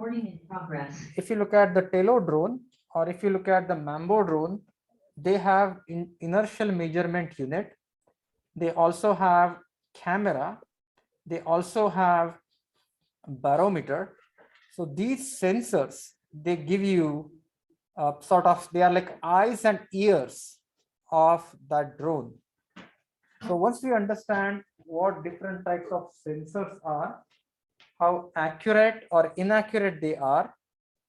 Recording in progress. If you look at the Telo drone or if you look at the Mambo drone, they have inertial measurement unit. They also have camera. They also have barometer. So these sensors, they give you they are like eyes and ears of that drone. So once we understand what different types of sensors are, how accurate or inaccurate they are,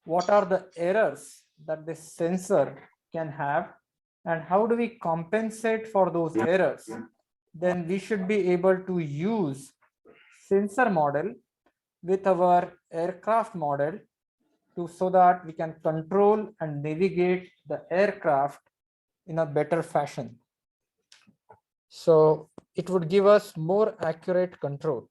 what are the errors that the sensor can have, and how do we compensate for those errors, then we should be able to use sensor model with our aircraft model so that we can control and navigate the aircraft in a better fashion. So it would give us more accurate control.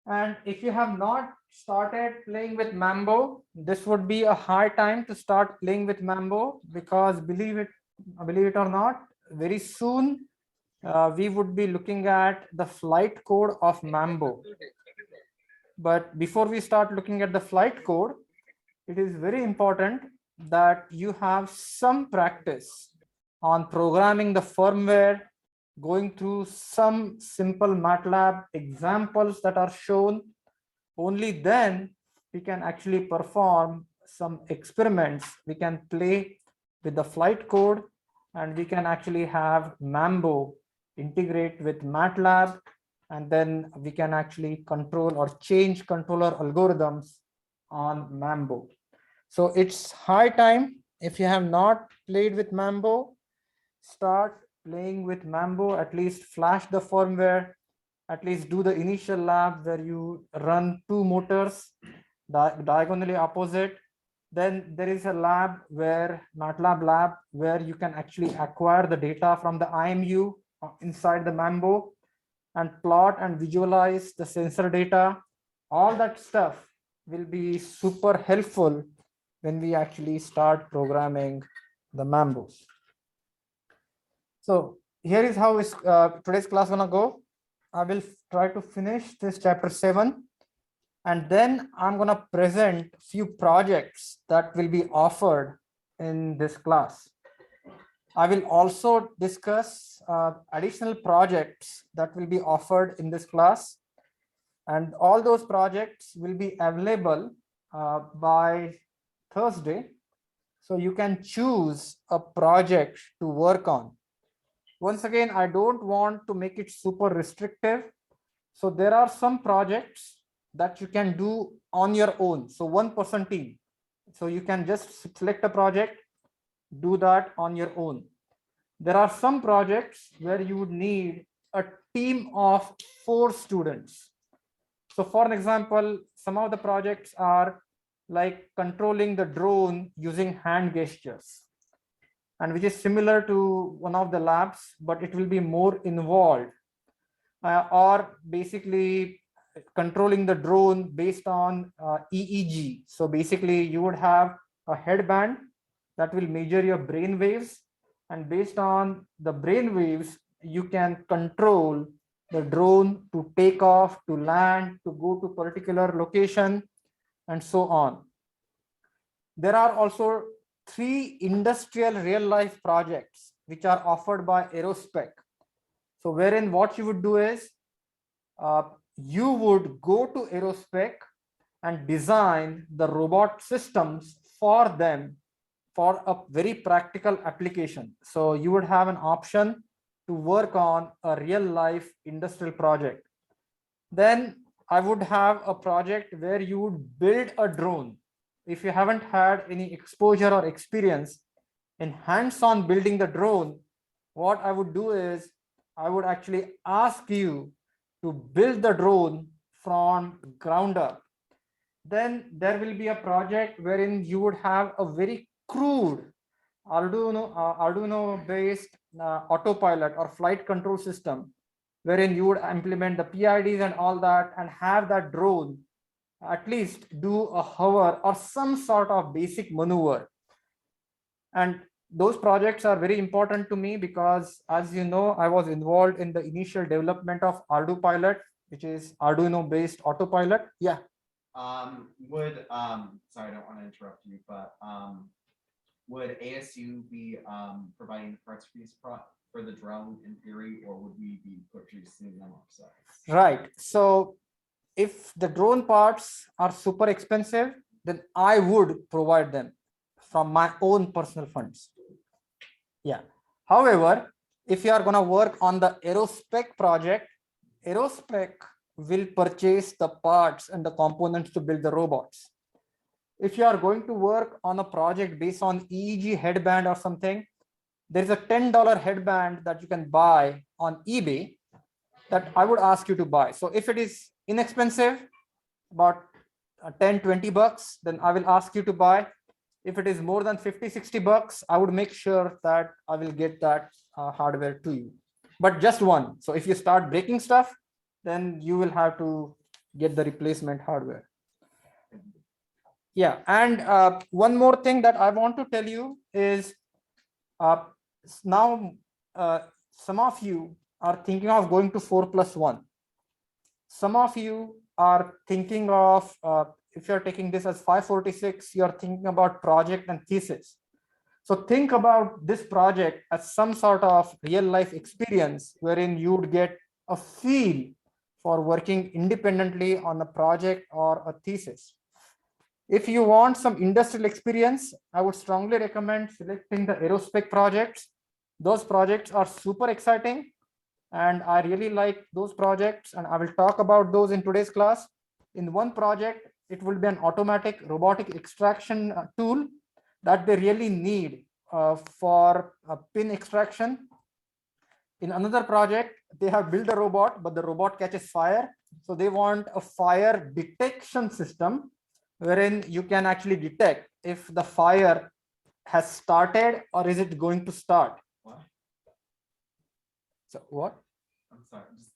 And if you have not started playing with Mambo, this would be a high time to start playing with Mambo, because believe it or not, very soon we would be looking at the flight code of Mambo. But before we start looking at the flight code, it is very important that you have some practice on programming the firmware, going through some simple MATLAB examples that are shown. Only then we can actually perform some experiments. We can play with the flight code, and we can actually have Mambo integrate with MATLAB, and then we can actually control or change controller algorithms on Mambo. So it's high time, if you have not played with Mambo, start playing with Mambo, at least flash the firmware, at least do the initial lab where you run two motors diagonally opposite. Then there is a lab where MATLAB lab where you can actually acquire the data from the IMU inside the Mambo and plot and visualize the sensor data. All that stuff will be super helpful when we actually start programming the Mambos. So here is how today's class gonna go. I will try to finish this chapter 7, and then I'm gonna present few projects that will be offered in this class. I will also discuss additional projects that will be offered in this class, and all those projects will be available by Thursday. So you can choose a project to work on. Once again, I don't want to make it super restrictive. So there are some projects that you can do on your own. So 1-person team. So you can just select a project, do that on your own. There are some projects where you would need a team of 4 students. So for an example, some of the projects are like controlling the drone using hand gestures, and which is similar to one of the labs, but it will be more involved, or basically controlling the drone based on EEG. So basically you would have a headband that will measure your brain waves, and based on the brain waves, you can control the drone to take off, to land, to go to particular location, and so on. There are also 3 industrial real-life projects which are offered by Aerospec. So wherein what you would do is you would go to Aerospec and design the robot systems for them for a very practical application. So you would have an option to work on a real-life industrial project. Then I would have a project where you would build a drone. If you haven't had any exposure or experience in hands-on building the drone, what I would do is I would actually ask you to build the drone from ground up. Then there will be a project wherein you would have a very crude Arduino based autopilot or flight control system, wherein you would implement the PIDs and all that, and have that drone at least do a hover or some sort of basic maneuver. And those projects are very important to me because, as you know, I was involved in the initial development of Autopilot, which is Arduino based autopilot. Yeah. Sorry, I don't want to interrupt you, but would ASU be providing the parts for the drone in theory, or would we be purchasing them ourselves? Right. So if the drone parts are super expensive, then I would provide them from my own personal funds. Yeah. However, if you are going to work on the Aerospec project, Aerospec will purchase the parts and the components to build the robots. If you are going to work on a project based on EEG headband or something, there is a $10 headband that you can buy on eBay that I would ask you to buy. So if it is inexpensive, about 10, 20 bucks, then I will ask you to buy. If it is more than 50, 60 bucks, I would make sure that I will get that hardware to you, but just one. So if you start breaking stuff, then you will have to get the replacement hardware. Yeah, and one more thing that I want to tell you is now some of you are thinking of going to 4+1. Some of you are thinking of, if you're taking this as 546, you're thinking about project and thesis. So think about this project as some sort of real life experience wherein you would get a feel for working independently on a project or a thesis. If you want some industrial experience, I would strongly recommend selecting the Aerospec projects. Those projects are super exciting, and I really like those projects, and I will talk about those in today's class. In one project, it will be an automatic robotic extraction tool that they really need for pin extraction. In another project, they have built a robot, but the robot catches fire. So they want a fire detection system wherein you can actually detect if the fire has started or is it going to start. What? So what? I'm sorry, just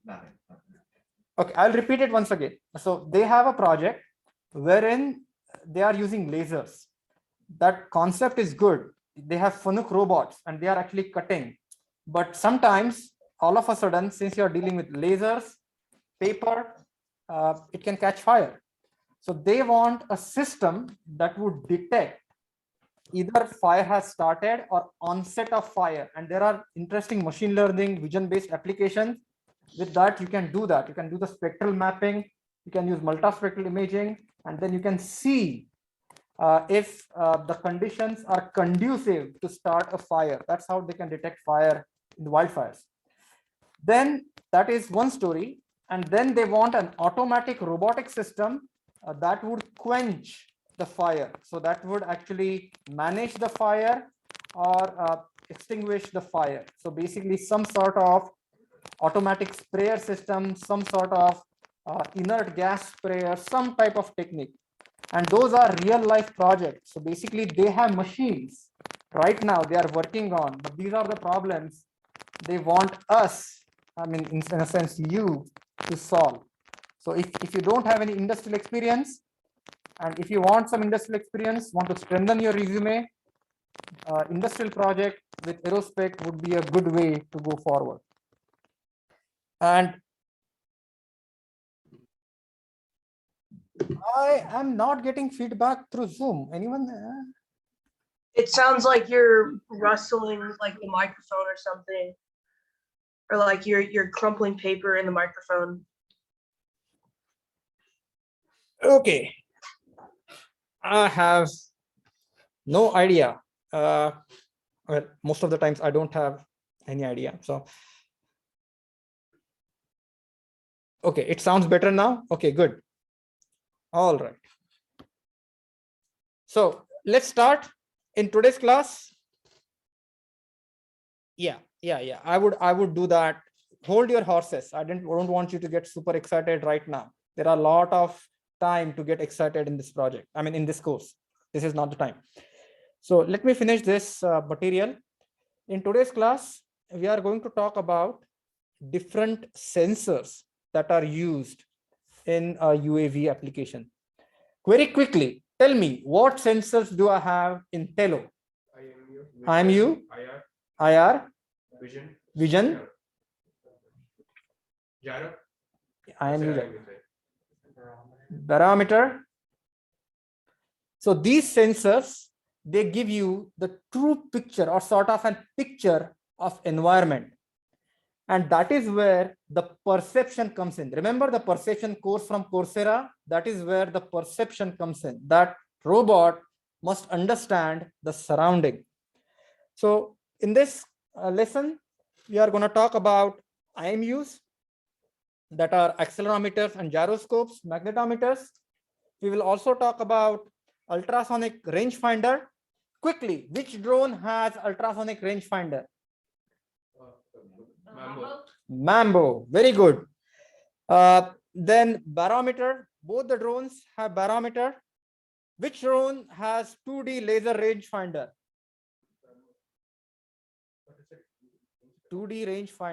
nothing. Okay, I'll repeat it once again. So they have a project wherein they are using lasers. That concept is good. They have Fanuc robots and they are actually cutting. But sometimes all of a sudden, since you're dealing with lasers, paper, it can catch fire. So they want a system that would detect either fire has started or onset of fire. And there are interesting machine learning, vision-based applications. With that, you can do that. You can do the spectral mapping. You can use multispectral imaging, and then you can see if the conditions are conducive to start a fire. That's how they can detect fire in the wildfires. Then that is one story. And then they want an automatic robotic system that would quench the fire. So that would actually manage the fire or extinguish the fire. So basically some sort of automatic sprayer system, some sort of inert gas sprayer, some type of technique. And those are real life projects. So basically they have machines right now they are working on, but these are the problems they want us, I mean, in a sense, you to solve. So if you don't have any industrial experience, and if you want some industrial experience, want to strengthen your resume, industrial project with Aerospec would be a good way to go forward. And I am not getting feedback through Zoom. Anyone? It sounds like you're rustling like the microphone or something, or like you're crumpling paper in the microphone. Okay. I have no idea. Well, most of the times I don't have any idea. So, okay, it sounds better now. Okay, good. All right. So let's start in today's class. Yeah. I would do that. Hold your horses. I don't want you to get super excited right now. There are a lot of time to get excited in this project. I mean, in this course, this is not the time. So let me finish this material. In today's class, we are going to talk about different sensors that are used in a UAV application. Very quickly, tell me, what sensors do I have in Tello? IMU, IR, Vision, IMU. Barometer. So these sensors, they give you the true picture or sort of a picture of environment. And that is where the perception comes in. Remember the perception course from Coursera? That is where the perception comes in. That robot must understand the surrounding. So in this lesson, we are going to talk about IMUs, that are accelerometers and gyroscopes, magnetometers. We will also talk about ultrasonic rangefinder. Quickly, which drone has ultrasonic rangefinder? Mambo, very good. Then barometer, both the drones have barometer. Which drone has 2D laser rangefinder? 2D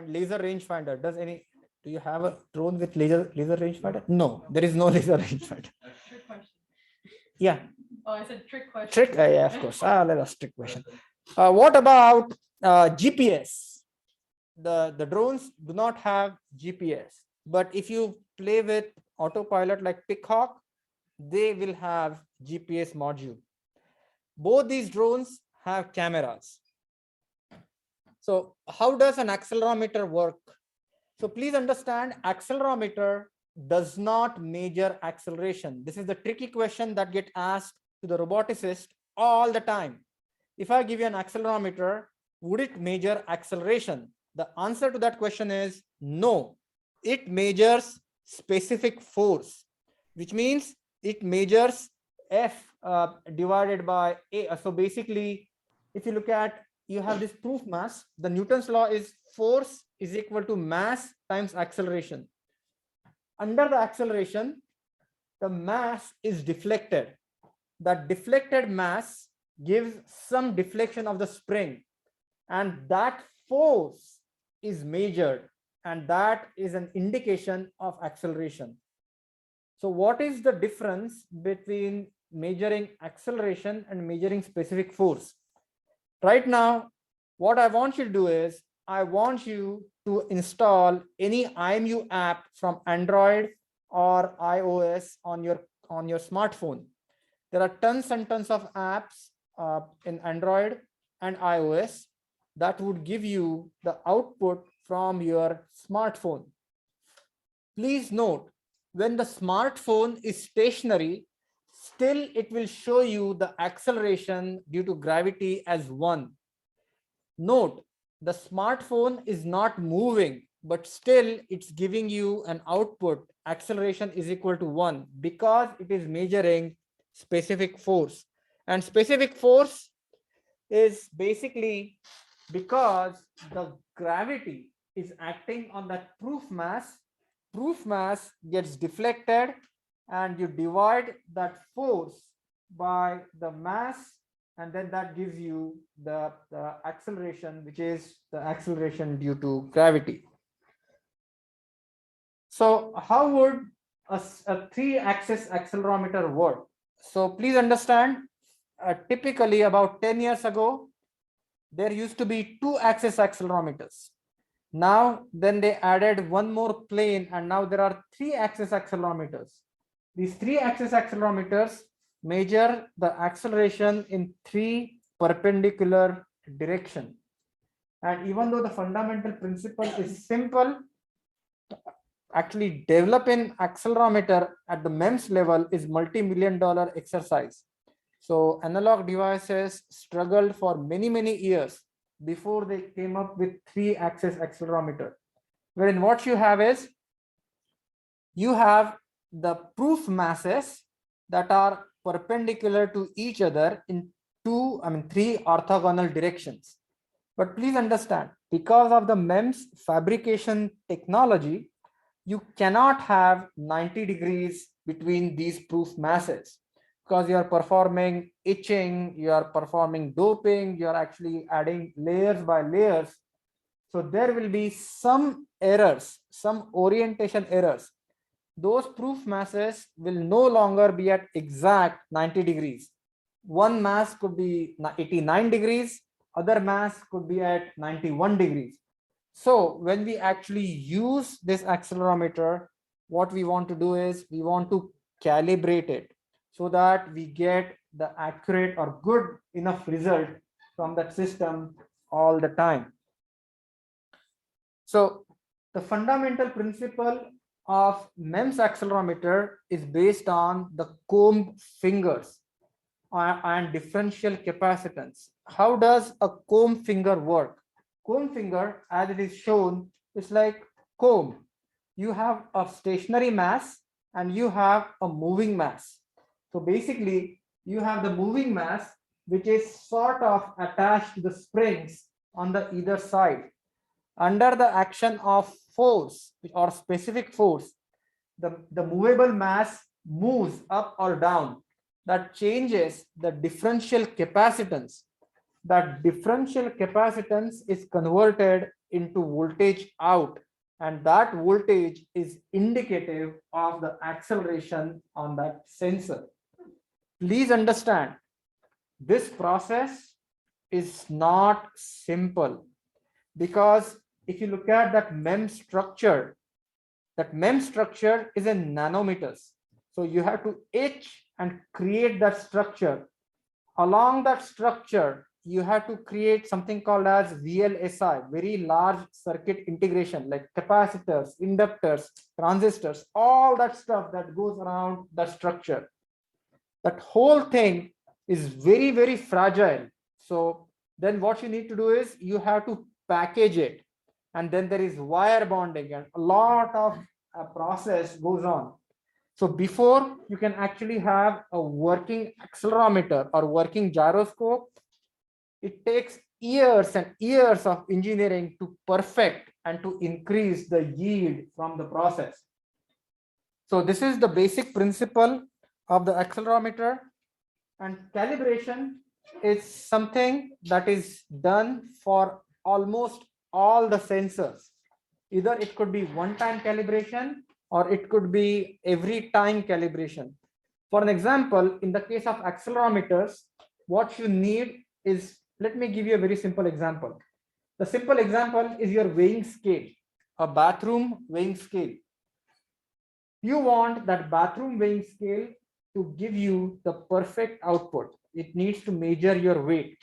laser rangefinder. Do you have a drone with laser rangefinder? No, there is no laser rangefinder. Trick question. Yeah. Oh, I said trick question. Trick, yeah, of course. Let us trick question. What about GPS? The drones do not have GPS, but if you play with autopilot like Pickhawk, they will have GPS module. Both these drones have cameras. So how does an accelerometer work? So please understand, accelerometer does not measure acceleration. This is the tricky question that gets asked to the roboticist all the time. If I give you an accelerometer, would it measure acceleration? The answer to that question is no. It measures specific force, which means it measures F divided by A. So basically, if you look at, you have this proof mass, the Newton's law is force is equal to mass times acceleration. Under the acceleration, the mass is deflected. That deflected mass gives some deflection of the spring, and that force is measured, and that is an indication of acceleration. So what is the difference between measuring acceleration and measuring specific force? Right now, what I want you to do is, I want you to install any IMU app from Android or iOS on your smartphone. There are tons and tons of apps in Android and iOS that would give you the output from your smartphone. Please note, when the smartphone is stationary, still it will show you the acceleration due to gravity as 1. Note, the smartphone is not moving, but still it's giving you an output, acceleration is equal to 1, because it is measuring specific force. And specific force is basically because the gravity is acting on that proof mass gets deflected, and you divide that force by the mass, and then that gives you the acceleration, which is the acceleration due to gravity. So how would a 3-axis accelerometer work? So please understand, typically about 10 years ago, there used to be 2-axis accelerometers. Now, then they added one more plane, and now there are 3-axis accelerometers. These 3-axis accelerometers measure the acceleration in 3 perpendicular directions. And even though the fundamental principle is simple, actually developing accelerometer at the MEMS level is multi-million-dollar exercise. So analog devices struggled for many years before they came up with 3-axis accelerometer. Wherein what you have is, you have the proof masses that are perpendicular to each other in 3 orthogonal directions. But please understand, because of the MEMS fabrication technology, you cannot have 90 degrees between these proof masses, because you are performing etching, you are performing doping, you are actually adding layers by layers. So there will be some errors, some orientation errors. Those proof masses will no longer be at exact 90 degrees. One mass could be 89 degrees, other mass could be at 91 degrees. So when we actually use this accelerometer, what we want to do is we want to calibrate it so that we get the accurate or good enough result from that system all the time. So the fundamental principle of MEMS accelerometer is based on the comb fingers and differential capacitance. How does a comb finger work? Comb finger, as it is shown, is like comb. You have a stationary mass and you have a moving mass. So basically, you have the moving mass, which is sort of attached to the springs on the either side. Under the action of force or specific force, the movable mass moves up or down. That changes the differential capacitance. That differential capacitance is converted into voltage out, and that voltage is indicative of the acceleration on that sensor. Please understand, this process is not simple, because if you look at that MEMS structure, that MEMS structure is in nanometers. So you have to etch and create that structure. Along that structure, you have to create something called as VLSI, very large circuit integration, like capacitors, inductors, transistors, all that stuff that goes around the structure. That whole thing is very, very fragile. So then what you need to do is you have to package it. And then there is wire bonding and a lot of process goes on. So before you can actually have a working accelerometer or working gyroscope, it takes years and years of engineering to perfect and to increase the yield from the process. So this is the basic principle of the accelerometer, and calibration is something that is done for almost all the sensors. Either it could be one-time calibration or it could be every time calibration. For an example, in the case of accelerometers, what you need is, let me give you a very simple example. The simple example is your weighing scale, a bathroom weighing scale. You want that bathroom weighing scale to give you the perfect output. It needs to measure your weight,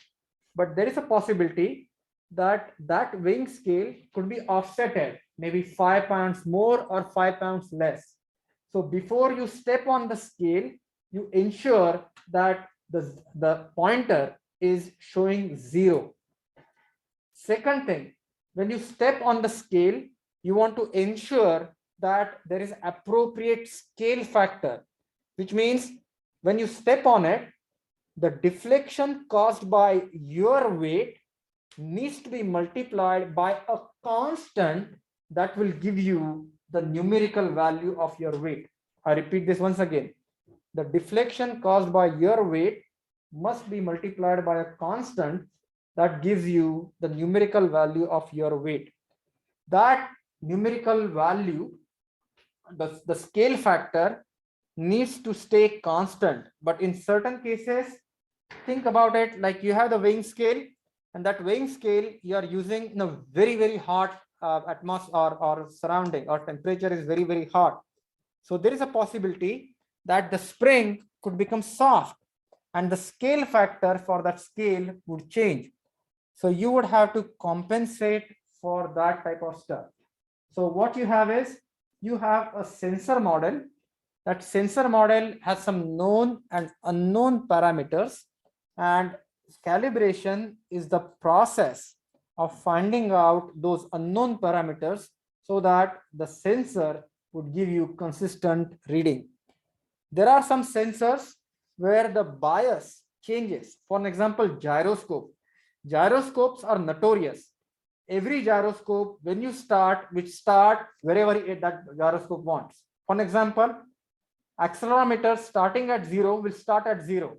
but there is a possibility that that weighing scale could be offsetted, maybe 5 pounds more or 5 pounds less. So before you step on the scale, you ensure that the pointer is showing 0. Second thing, when you step on the scale, you want to ensure that there is appropriate scale factor, which means when you step on it, the deflection caused by your weight needs to be multiplied by a constant that will give you the numerical value of your weight. I repeat this once again. The deflection caused by your weight must be multiplied by a constant that gives you the numerical value of your weight. That numerical value, the scale factor, needs to stay constant. But in certain cases, think about it like you have the weighing scale, and that weighing scale you are using in a very, very hot atmosphere or surrounding, or temperature is very, very hot. So there is a possibility that the spring could become soft and the scale factor for that scale would change. So you would have to compensate for that type of stuff. So what you have is, you have a sensor model. That sensor model has some known and unknown parameters, and calibration is the process of finding out those unknown parameters so that the sensor would give you consistent reading. There are some sensors where the bias changes. For an example, gyroscope. Gyroscopes are notorious. Every gyroscope, when you start, which start wherever that gyroscope wants. For an example, accelerometer starting at 0 will start at 0.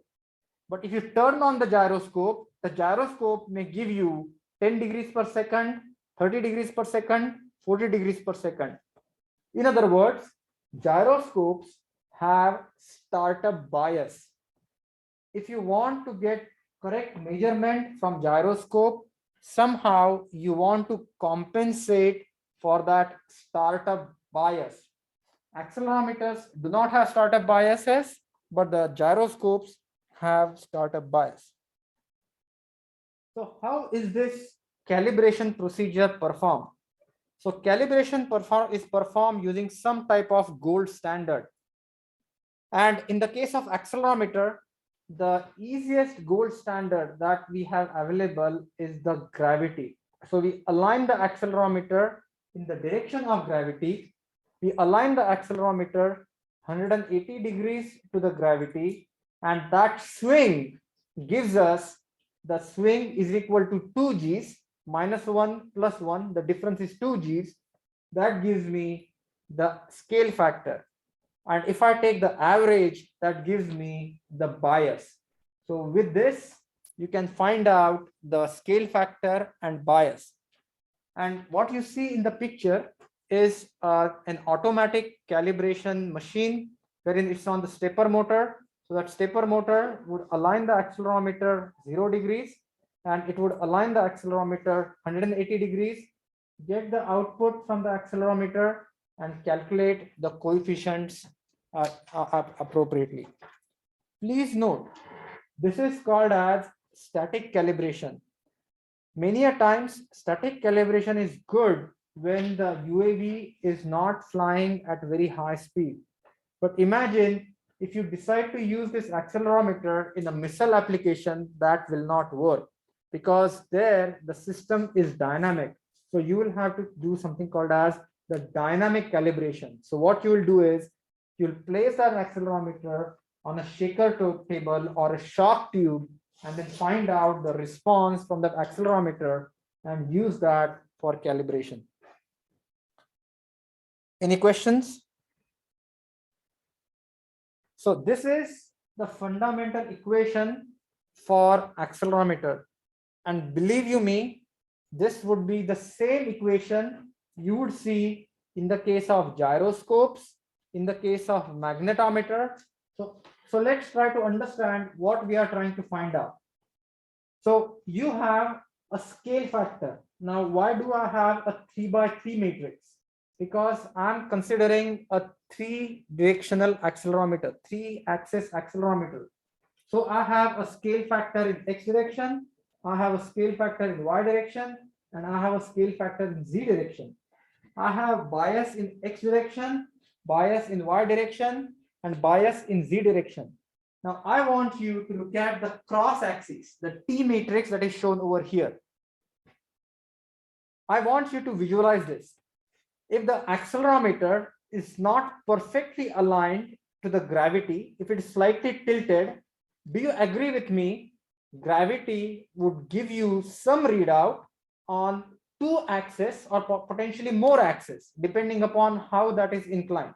But if you turn on the gyroscope may give you 10 degrees per second, 30 degrees per second, 40 degrees per second. In other words, gyroscopes have startup bias. If you want to get correct measurement from gyroscope, somehow you want to compensate for that startup bias. accelerometers do not have startup biases, but the gyroscopes have startup bias. So how is this calibration procedure performed? So calibration is performed using some type of gold standard. And in the case of accelerometer, the easiest gold standard that we have available is the gravity. So we align the accelerometer in the direction of gravity. We align the accelerometer 180 degrees to the gravity, and that swing gives us, the swing is equal to 2 G's minus 1 plus 1, the difference is 2 G's. That gives me the scale factor. And if I take the average, that gives me the bias. So with this, you can find out the scale factor and bias. And what you see in the picture is an automatic calibration machine wherein it's on the stepper motor. So that stepper motor would align the accelerometer 0 degrees, and it would align the accelerometer 180 degrees, get the output from the accelerometer, and calculate the coefficients appropriately. Please note, this is called as static calibration. Many a times, static calibration is good when the UAV is not flying at very high speed. But imagine if you decide to use this accelerometer in a missile application, that will not work, because there the system is dynamic. So you will have to do something called as the dynamic calibration. So what you will do is you'll place that accelerometer on a shaker table or a shock tube, and then find out the response from that accelerometer and use that for calibration. Any questions? So this is the fundamental equation for accelerometer. And believe you me, this would be the same equation you would see in the case of gyroscopes, in the case of magnetometer. So let's try to understand what we are trying to find out. So you have a scale factor. Now, why do I have a 3x3 matrix? Because I'm considering a 3-directional accelerometer, 3-axis accelerometer. So I have a scale factor in X direction, I have a scale factor in Y direction, and I have a scale factor in Z direction. I have bias in X direction, bias in Y direction, and bias in Z direction. Now I want you to look at the cross axis, the T matrix that is shown over here. I want you to visualize this. If the accelerometer is not perfectly aligned to the gravity, if it is slightly tilted, do you agree with me? Gravity would give you some readout on 2 axes or potentially more axes, depending upon how that is inclined.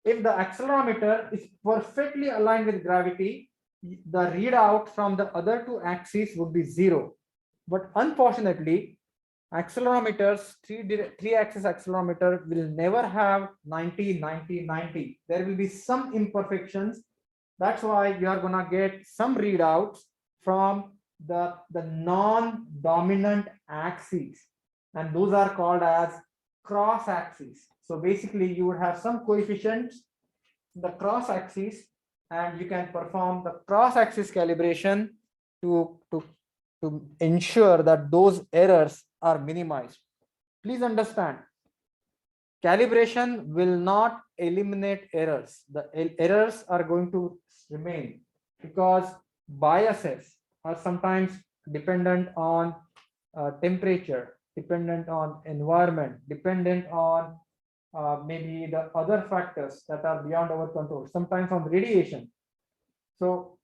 If the accelerometer is perfectly aligned with gravity, the readout from the other 2 axes would be 0. But unfortunately, accelerometers, 3-axis accelerometer will never have 90, 90, 90. There will be some imperfections. That's why you are gonna get some readouts from the non-dominant axes, and those are called as cross axes. So basically you would have some coefficients in the cross axis, and you can perform the cross axis calibration to ensure that those errors are minimized. Please understand, calibration will not eliminate errors. The errors are going to remain because biases are sometimes dependent on temperature, dependent on environment, dependent on maybe the other factors that are beyond our control, sometimes on radiation. So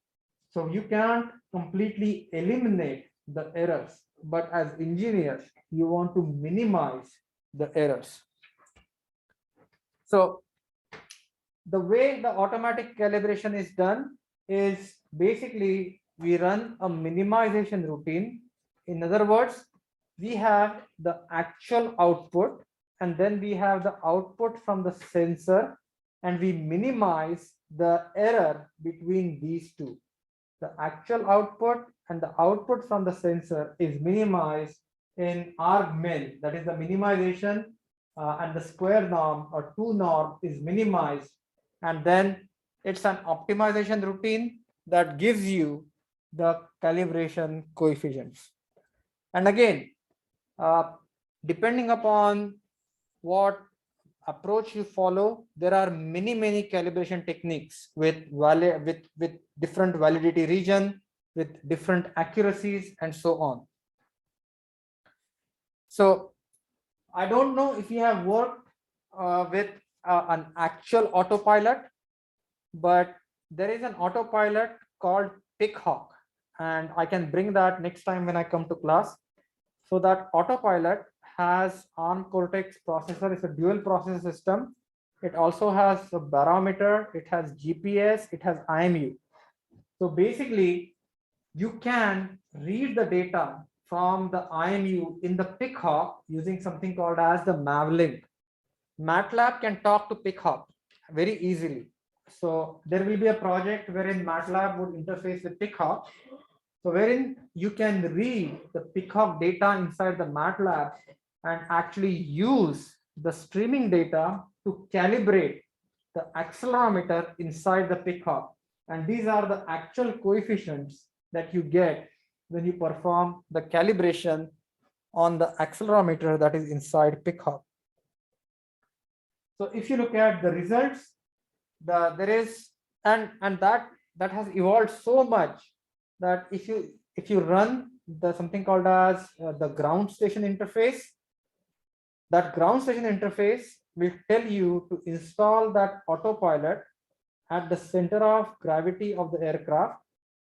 you can't completely eliminate the errors, but as engineers, you want to minimize the errors. So the way the automatic calibration is done is basically we run a minimization routine. In other words, we have the actual output, and then we have the output from the sensor, and we minimize the error between these two. The actual output and the output from the sensor is minimized in argmin, that is the minimization and the square norm or 2 norm is minimized, and then it's an optimization routine that gives you the calibration coefficients. And again, depending upon what approach you follow, there are many calibration techniques with different validity region, with different accuracies, and so on. So I don't know if you have worked with an actual autopilot, but there is an autopilot called Pickhawk, and I can bring that next time when I come to class. So that autopilot has ARM Cortex processor. It's a dual processor system. It also has a barometer, it has GPS, it has IMU. So basically, you can read the data from the IMU in the Pickhawk using something called as the Mavlink. MATLAB can talk to Pickhawk very easily. So there will be a project wherein MATLAB would interface with Pickhawk. So wherein you can read the Pickhawk data inside the MATLAB and actually use the streaming data to calibrate the accelerometer inside the Pickhawk. And these are the actual coefficients that you get when you perform the calibration on the accelerometer that is inside Pickhawk. So if you look at the results, there is and that has evolved so much that if you run the something called as the ground station interface, that ground station interface will tell you to install that autopilot at the center of gravity of the aircraft,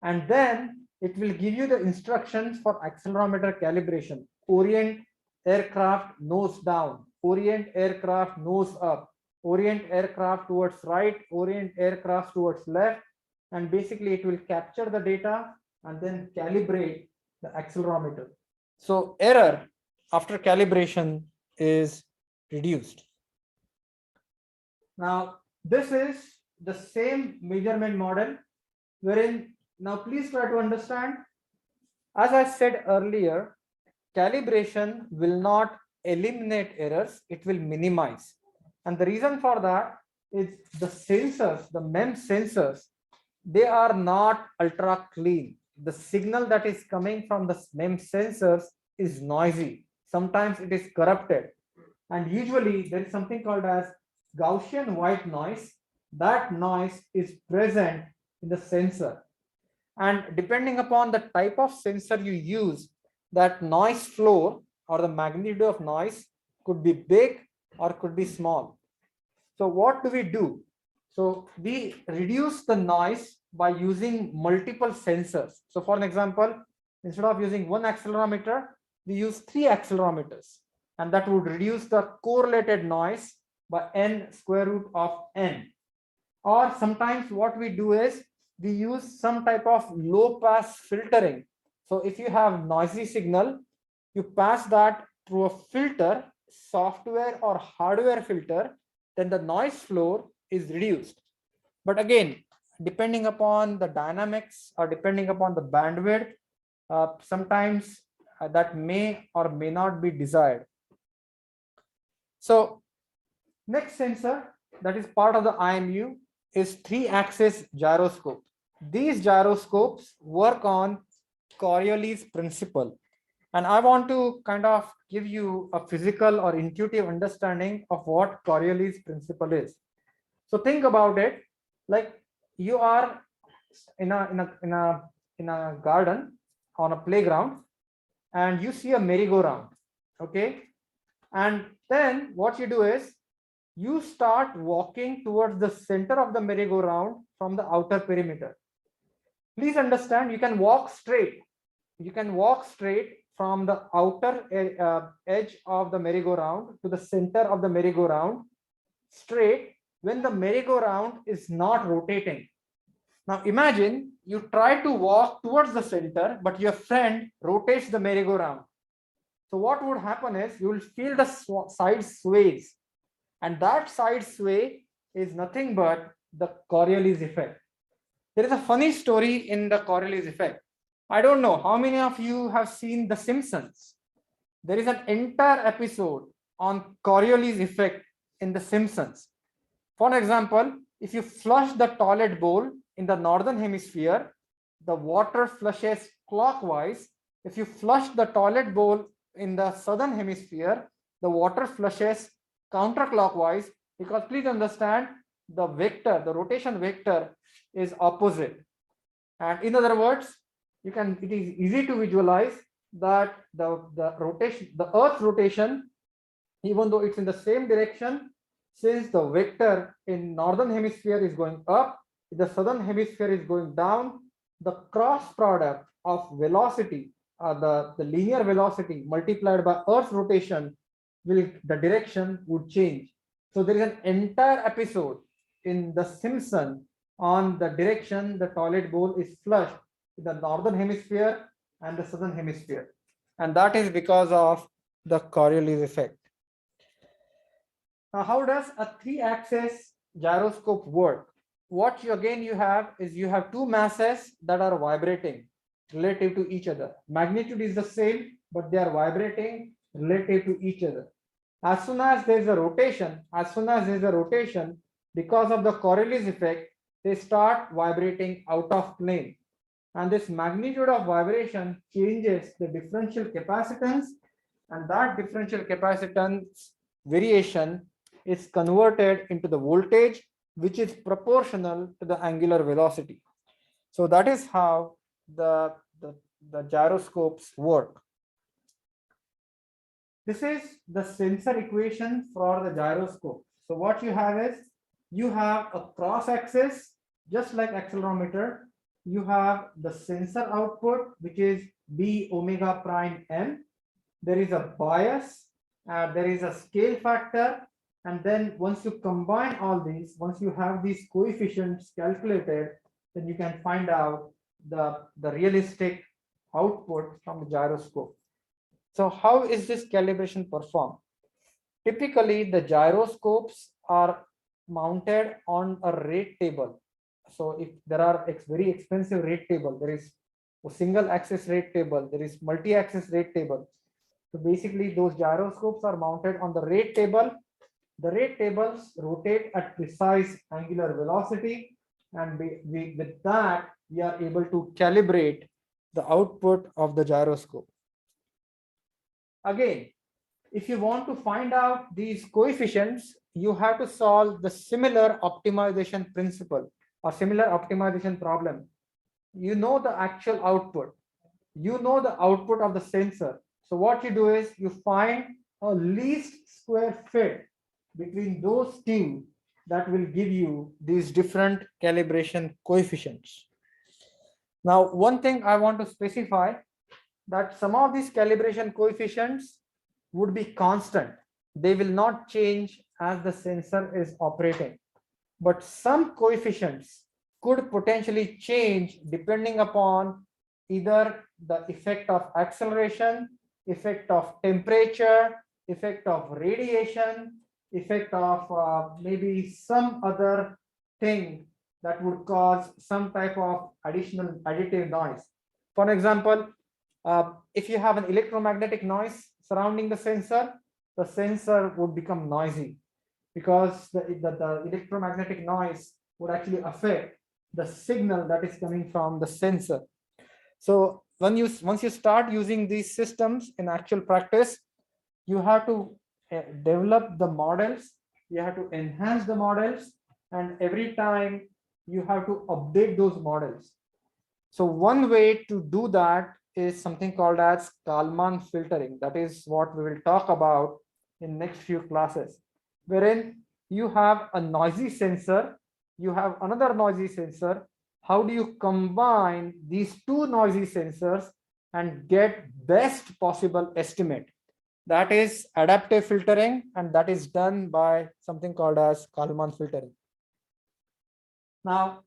and then it will give you the instructions for accelerometer calibration. Orient aircraft nose down, orient aircraft nose up, orient aircraft towards right, orient aircraft towards left, and basically it will capture the data and then calibrate the accelerometer. So error after calibration is reduced. Now this is the same measurement model, wherein now please try to understand, as I said earlier, calibration will not eliminate errors, it will minimize. And the reason for that is the sensors, the MEMS sensors, they are not ultra clean. The signal that is coming from the MEMS sensors is noisy. Sometimes it is corrupted. And usually there is something called as Gaussian white noise. That noise is present in the sensor. And depending upon the type of sensor you use, that noise floor or the magnitude of noise could be big or could be small. So what do we do? So we reduce the noise by using multiple sensors. So for an example, instead of using one accelerometer, we use 3 accelerometers, and that would reduce the correlated noise by n square root of n. Or sometimes what we do is we use some type of low pass filtering. So if you have noisy signal, you pass that through a filter, software or hardware filter, then the noise floor is reduced. But again, depending upon the dynamics or depending upon the bandwidth, sometimes that may or may not be desired. So next sensor that is part of the IMU is 3-axis gyroscope. These gyroscopes work on Coriolis principle. And I want to kind of give you a physical or intuitive understanding of what Coriolis principle is. So think about it, like you are in a garden on a playground, and you see a merry-go-round, okay? And then what you do is you start walking towards the center of the merry-go-round from the outer perimeter. Please understand, you can walk straight. You can walk straight from the outer edge of the merry-go-round to the center of the merry-go-round straight when the merry-go-round is not rotating. Now imagine you try to walk towards the center, but your friend rotates the merry-go-round. So what would happen is you will feel the side sways, and that side sway is nothing but the Coriolis effect. There is a funny story in the Coriolis effect. I don't know how many of you have seen The Simpsons. There is an entire episode on Coriolis effect in The Simpsons. For example, if you flush the toilet bowl in the northern hemisphere, the water flushes clockwise. If you flush the toilet bowl in the southern hemisphere, the water flushes counterclockwise, because please understand the vector, the rotation vector is opposite. And in other words, it is easy to visualize that the rotation, the Earth's rotation, even though it's in the same direction, since the vector in northern hemisphere is going up, the southern hemisphere is going down, the cross product of velocity, the linear velocity multiplied by Earth's rotation, the direction would change. So there is an entire episode in The Simpsons on the direction the toilet bowl is flushed in the northern hemisphere and the southern hemisphere. And that is because of the Coriolis effect. Now, how does a 3-axis gyroscope work? What you have is you have two masses that are vibrating relative to each other. Magnitude is the same, but they are vibrating relative to each other. As soon as there is a rotation, because of the Coriolis effect, they start vibrating out of plane. And this magnitude of vibration changes the differential capacitance, and that differential capacitance variation is converted into the voltage, which is proportional to the angular velocity. So that is how the gyroscopes work. This is the sensor equation for the gyroscope. So what you have is, you have a cross axis, just like accelerometer. You have the sensor output, which is B omega prime M. There is a bias, there is a scale factor. And then once you combine all these, once you have these coefficients calculated, then you can find out the realistic output from the gyroscope. So how is this calibration performed? Typically, the gyroscopes are mounted on a rate table. So if there are very expensive rate table, there is a single axis rate table, there is multi-axis rate table. So basically those gyroscopes are mounted on the rate table. The rate tables rotate at precise angular velocity, and with that we are able to calibrate the output of the gyroscope. Again, if you want to find out these coefficients, you have to solve the similar optimization principle or similar optimization problem. You know the actual output, you know the output of the sensor. So what you do is you find a least square fit between those two that will give you these different calibration coefficients. Now, one thing I want to specify, that some of these calibration coefficients would be constant. They will not change as the sensor is operating. But some coefficients could potentially change depending upon either the effect of acceleration, effect of temperature, effect of radiation, effect of maybe some other thing that would cause some type of additional additive noise. For example, if you have an electromagnetic noise surrounding the sensor would become noisy, because the electromagnetic noise would actually affect the signal that is coming from the sensor. So once you start using these systems in actual practice, you have to develop the models, you have to enhance the models, and every time you have to update those models. So one way to do that is something called as Kalman filtering. That is what we will talk about in next few classes, wherein you have a noisy sensor, you have another noisy sensor. How do you combine these two noisy sensors and get best possible estimate? That is adaptive filtering, and that is done by something called as Kalman filtering. Now,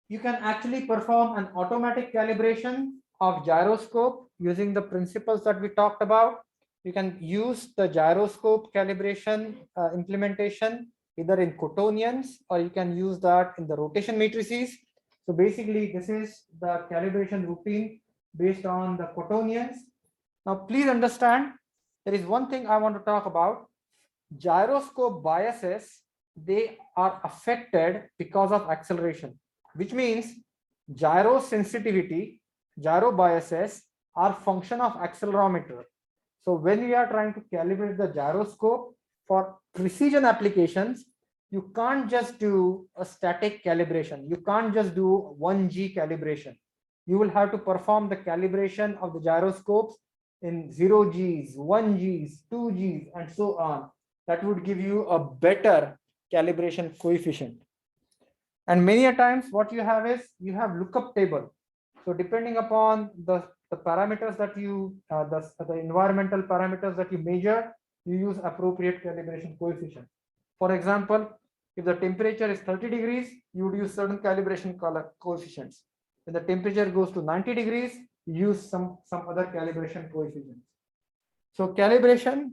you can actually perform an automatic calibration of gyroscope using the principles that we talked about. You can use the gyroscope calibration implementation either in quaternions, or you can use that in the rotation matrices. So basically, this is the calibration routine based on the quaternions. Now, please understand there is one thing I want to talk about. Gyroscope biases, they are affected because of acceleration, which means gyro sensitivity, gyro biases are function of accelerometer. So when we are trying to calibrate the gyroscope for precision applications, you can't just do a static calibration. You can't just do 1G calibration. You will have to perform the calibration of the gyroscopes in 0Gs, 1Gs, 2Gs, and so on. That would give you a better calibration coefficient. And many a times what you have is you have lookup table. So depending upon the parameters that you, the environmental parameters that you measure, you use appropriate calibration coefficient. For example, if the temperature is 30 degrees, you would use certain calibration coefficients. When the temperature goes to 90 degrees, you use some other calibration coefficients. So calibration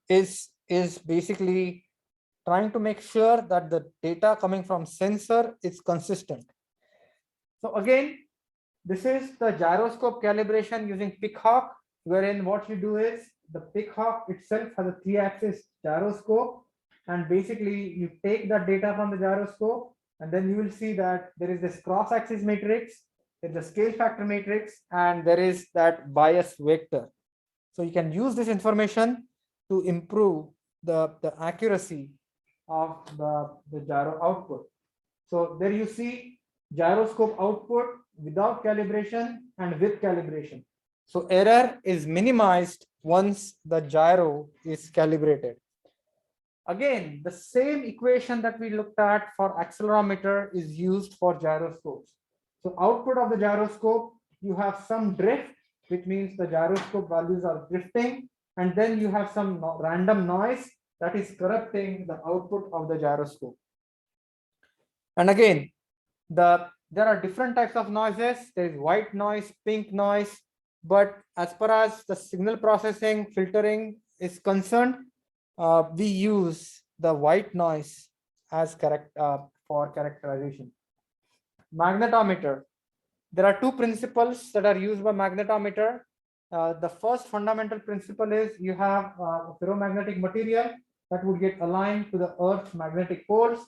is basically trying to make sure that the data coming from sensor is consistent. So again, this is the gyroscope calibration using Pickhawk, wherein what you do is the Pickhawk itself has a 3-axis gyroscope, and basically you take that data from the gyroscope, and then you will see that there is this cross-axis matrix, there's a scale factor matrix, and there is that bias vector. So you can use this information to improve the accuracy of the gyro output. So there you see gyroscope output without calibration and with calibration. So error is minimized once the gyro is calibrated. Again, the same equation that we looked at for accelerometer is used for gyroscopes. So output of the gyroscope, you have some drift, which means the gyroscope values are drifting, and then you have some random noise that is corrupting the output of the gyroscope. And again, there are different types of noises. There is white noise, pink noise, but as far as the signal processing filtering is concerned, we use the white noise as for characterization. Magnetometer. There are two principles that are used by magnetometer. The first fundamental principle is you have a ferromagnetic material that would get aligned to the Earth's magnetic poles.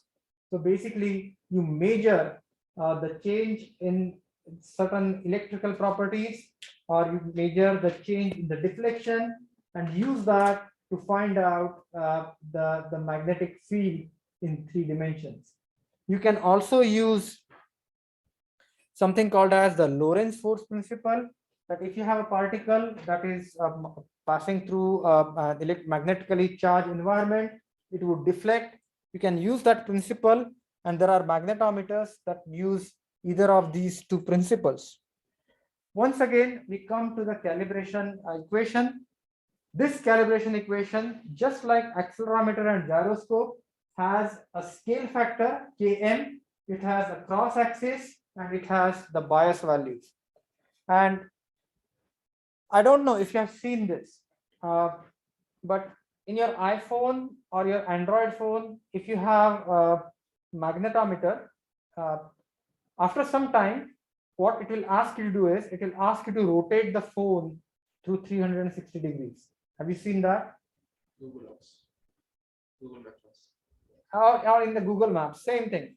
So basically, you measure the change in certain electrical properties, or you measure the change in the deflection and use that to find out the magnetic field in 3 dimensions. You can also use something called as the Lorenz force principle, that if you have a particle that is passing through an magnetically charged environment, it would deflect. You can use that principle, and there are magnetometers that use either of these two principles. Once again, we come to the calibration equation. This calibration equation, just like accelerometer and gyroscope, has a scale factor Km, it has a cross axis, and it has the bias values. And I don't know if you have seen this, but in your iPhone or your Android phone, if you have a magnetometer, after some time, what it will ask you to do is, it will ask you to rotate the phone through 360 degrees. Have you seen that? Google Maps. Google Maps. Or in the Google Maps, same thing.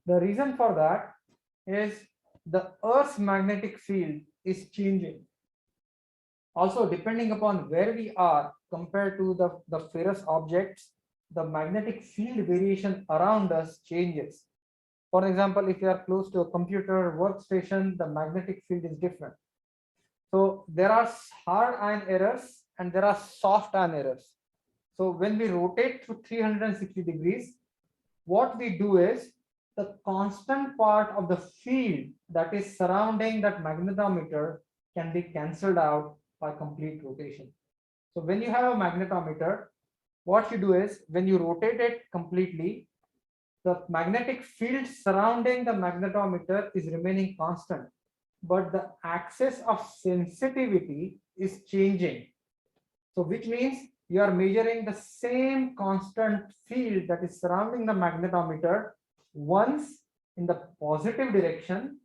The reason for that is the Earth's magnetic field is changing. Also, depending upon where we are compared to the ferrous objects, the magnetic field variation around us changes. For example, if you are close to a computer workstation, the magnetic field is different. So there are hard ion errors and there are soft ion errors. So when we rotate through 360 degrees, what we do is the constant part of the field that is surrounding that magnetometer can be cancelled out by complete rotation. So when you have a magnetometer, what you do is when you rotate it completely, the magnetic field surrounding the magnetometer is remaining constant, but the axis of sensitivity is changing. So which means you are measuring the same constant field that is surrounding the magnetometer, once in the positive direction,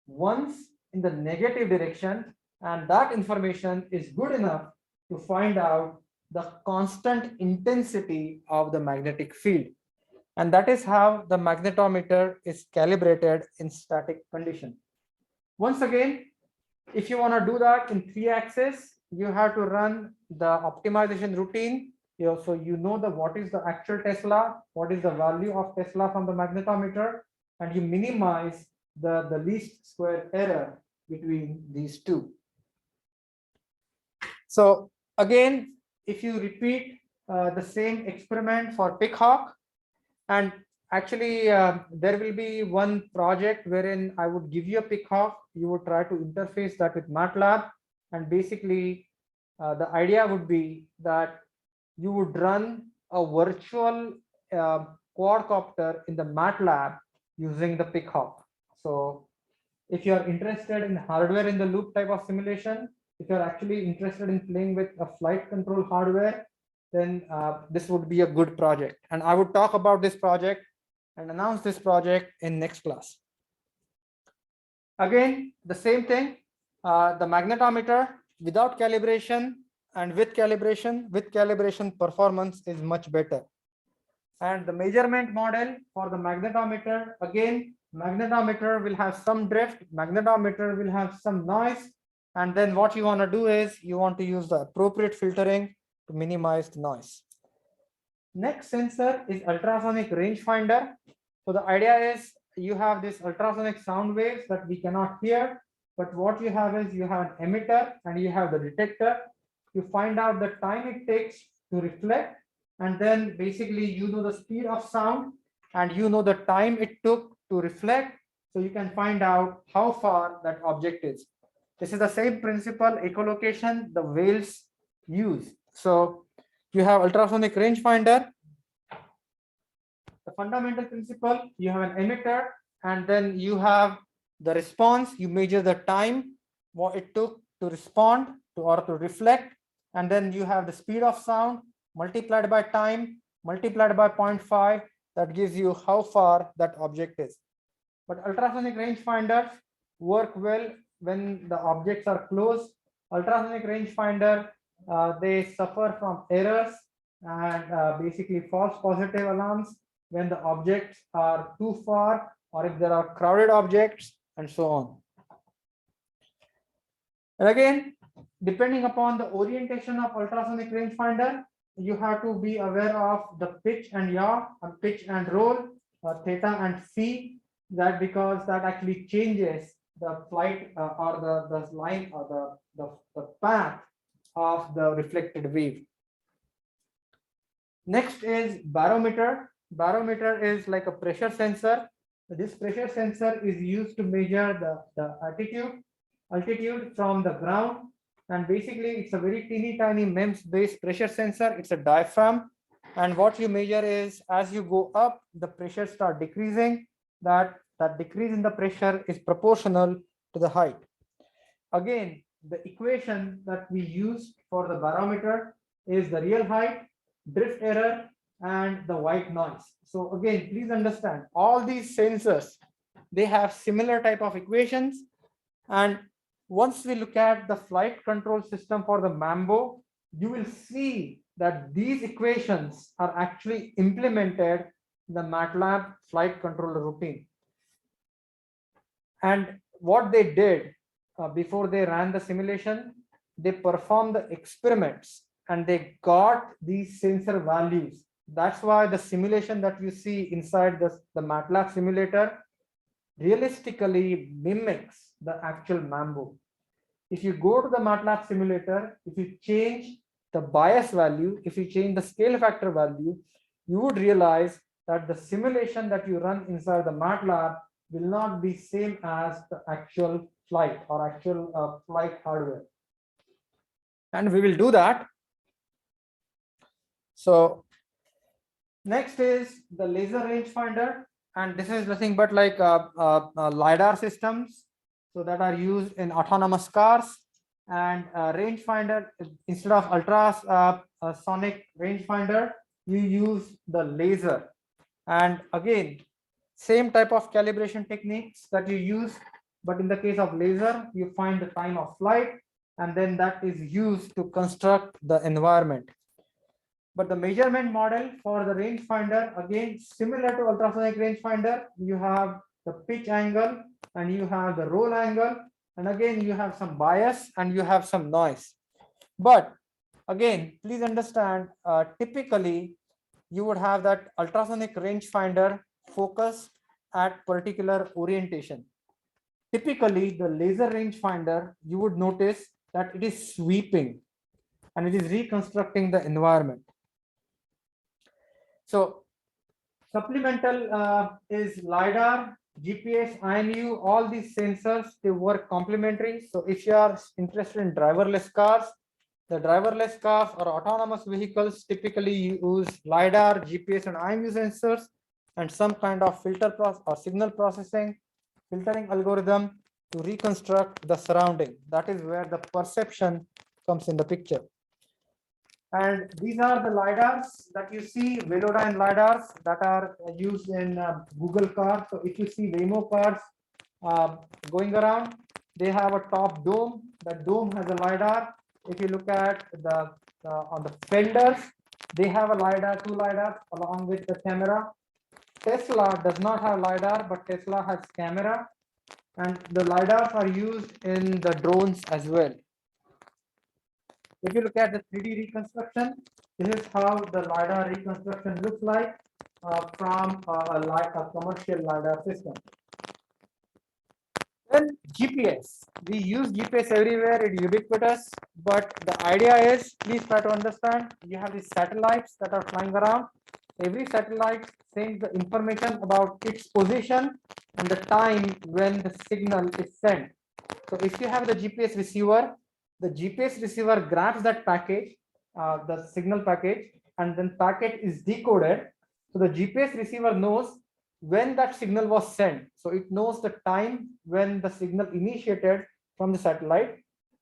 once in the negative direction, and that information is good enough to find out the constant intensity of the magnetic field. And that is how the magnetometer is calibrated in static condition. Once again, if you want to do that in 3 axis, you have to run the optimization routine. So you know what is the actual Tesla, what is the value of Tesla from the magnetometer, and you minimize the least square error between these two. So again, if you repeat the same experiment for Pickhawk, and actually there will be one project wherein I would give you a Pickhawk, you would try to interface that with MATLAB, and basically the idea would be that you would run a virtual quadcopter in the MATLAB using the Pickhawk. So if you are interested in hardware in the loop type of simulation, if you're actually interested in playing with a flight control hardware, then this would be a good project. And I would talk about this project and announce this project in next class. Again, the same thing, the magnetometer without calibration and with calibration performance is much better. And the measurement model for the magnetometer, again, magnetometer will have some drift, magnetometer will have some noise, and then what you want to do is you want to use the appropriate filtering to minimize the noise. Next sensor is ultrasonic rangefinder. So the idea is you have this ultrasonic sound waves that we cannot hear, but what you have is you have an emitter and you have the detector. You find out the time it takes to reflect, and then basically you know the speed of sound and you know the time it took to reflect, so you can find out how far that object is. This is the same principle echolocation the whales use. So you have ultrasonic rangefinder. The fundamental principle, you have an emitter, and then you have the response. You measure the time what it took to respond to or to reflect, and then you have the speed of sound multiplied by time multiplied by 0.5. That gives you how far that object is. But ultrasonic rangefinders work well when the objects are close. Ultrasonic rangefinder, they suffer from errors and basically false positive alarms when the objects are too far or if there are crowded objects and so on. And again, depending upon the orientation of ultrasonic rangefinder, you have to be aware of the pitch and yaw, or pitch and roll, or theta and phi, that because that actually changes the flight or the line or the path of the reflected wave. Next is barometer. Barometer is like a pressure sensor. This pressure sensor is used to measure the altitude from the ground, and basically it's a very teeny tiny MEMS based pressure sensor. It's a diaphragm, and what you measure is as you go up, the pressure start decreasing. That decrease in the pressure is proportional to the height. Again, the equation that we use for the barometer is the real height, drift error, and the white noise. So again, please understand all these sensors, they have similar type of equations. And once we look at the flight control system for the Mambo, you will see that these equations are actually implemented in the MATLAB flight control routine. And what they did before they ran the simulation, they performed the experiments and they got these sensor values. That's why the simulation that you see inside the MATLAB simulator realistically mimics the actual Mambo. If you go to the MATLAB simulator, if you change the bias value, if you change the scale factor value, you would realize that the simulation that you run inside the MATLAB will not be same as the actual flight or actual flight hardware. And we will do that. So next is the laser rangefinder, and this is nothing but like LiDAR systems, so that are used in autonomous cars. And rangefinder, instead of ultrasonic rangefinder, you use the laser. And again, same type of calibration techniques that you use, but in the case of laser, you find the time of flight. and then that is used to construct the environment. But the measurement model for the rangefinder, again, similar to ultrasonic rangefinder, you have the pitch angle and you have the roll angle, and again, you have some bias and you have some noise. But again, please understand, typically, you would have that ultrasonic rangefinder focus at particular orientation. Typically, the laser rangefinder, you would notice that it is sweeping and it is reconstructing the environment. So supplemental is LiDAR, GPS, IMU, all these sensors, they work complementary. So if you are interested in driverless cars, the driverless cars or autonomous vehicles typically use LiDAR, GPS, and IMU sensors and some kind of filter process or signal processing, filtering algorithm to reconstruct the surrounding. That is where the perception comes in the picture. And these are the LiDARs that you see, Velodyne LiDARs that are used in Google cars. So if you see Waymo cars going around, they have a top dome. That dome has a LiDAR. If you look at the on the fenders, they have a LiDAR, two LiDARs along with the camera. Tesla does not have LiDAR, but Tesla has camera. And the LiDARs are used in the drones as well. If you look at the 3D reconstruction, this is how the LiDAR reconstruction looks like from a commercial LiDAR system. Then GPS. We use GPS everywhere, it's ubiquitous, but the idea is, please try to understand, you have these satellites that are flying around. Every satellite sends the information about its position and the time when the signal is sent. So if you have the GPS receiver, the GPS receiver grabs that package, the signal package, and then packet is decoded. So the GPS receiver knows when that signal was sent. So it knows the time when the signal initiated from the satellite.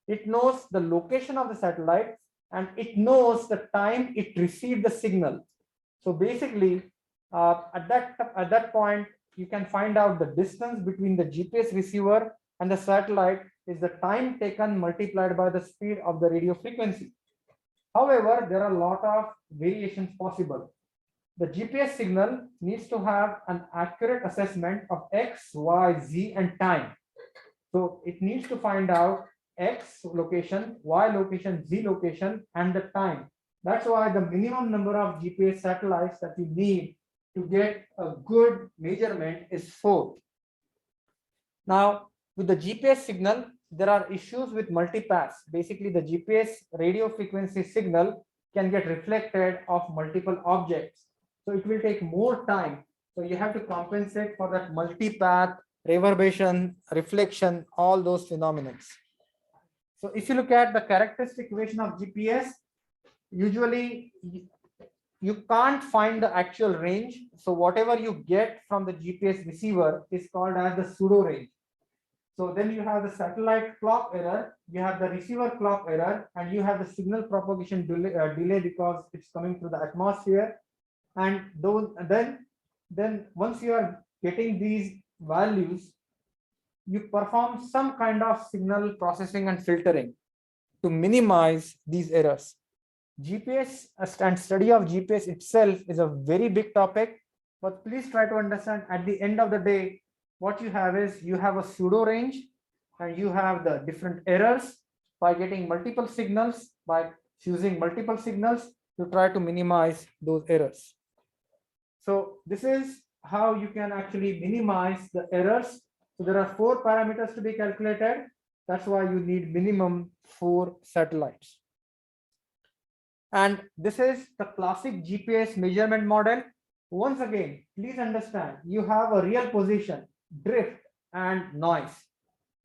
It knows the location of the satellite, and it knows the time it received the signal. So basically, at that point, you can find out the distance between the GPS receiver and the satellite is the time taken multiplied by the speed of the radio frequency. However, there are a lot of variations possible. The GPS signal needs to have an accurate assessment of X, Y, Z, and time. So it needs to find out X location, Y location, Z location, and the time. That's why the minimum number of GPS satellites that you need to get a good measurement is 4. Now, with the GPS signal, there are issues with multipass. Basically, the GPS radio frequency signal can get reflected off multiple objects. So it will take more time. So you have to compensate for that multipath, reverberation, reflection, all those phenomena. So if you look at the characteristic equation of GPS, usually you can't find the actual range. So whatever you get from the GPS receiver is called as the pseudo range. So then you have the satellite clock error, you have the receiver clock error, and you have the signal propagation delay because it's coming through the atmosphere. And then once you are getting these values, you perform some kind of signal processing and filtering to minimize these errors. GPS and study of GPS itself is a very big topic, but please try to understand at the end of the day, what you have is you have a pseudo range and you have the different errors by getting multiple signals, by using multiple signals to try to minimize those errors. So this is how you can actually minimize the errors. So there are 4 parameters to be calculated. That's why you need minimum 4 satellites. And this is the classic GPS measurement model. Once again, please understand, you have a real position, drift, and noise.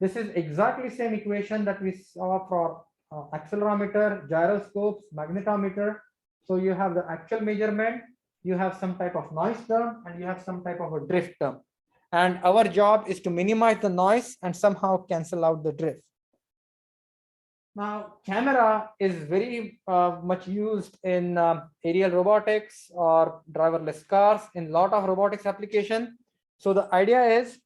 This is exactly the same equation that we saw for accelerometer, gyroscopes, magnetometer. So you have the actual measurement, you have some type of noise term, and you have some type of a drift term. And our job is to minimize the noise and somehow cancel out the drift. Now, camera is very much used in aerial robotics or driverless cars in a lot of robotics application. So the idea is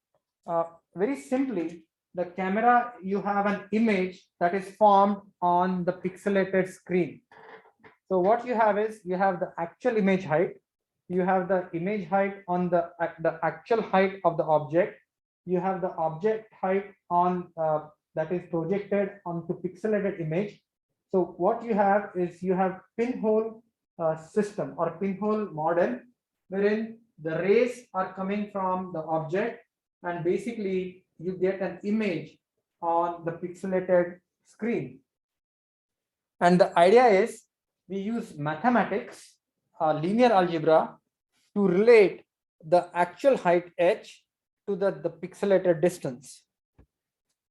very simply, the camera, you have an image that is formed on the pixelated screen. So what you have is you have the actual image height, you have the image height on the actual height of the object, you have the object height on that is projected onto pixelated image. So what you have is you have pinhole system or pinhole model wherein the rays are coming from the object and basically you get an image on the pixelated screen. And the idea is we use mathematics, linear algebra to relate the actual height h to the pixelated distance.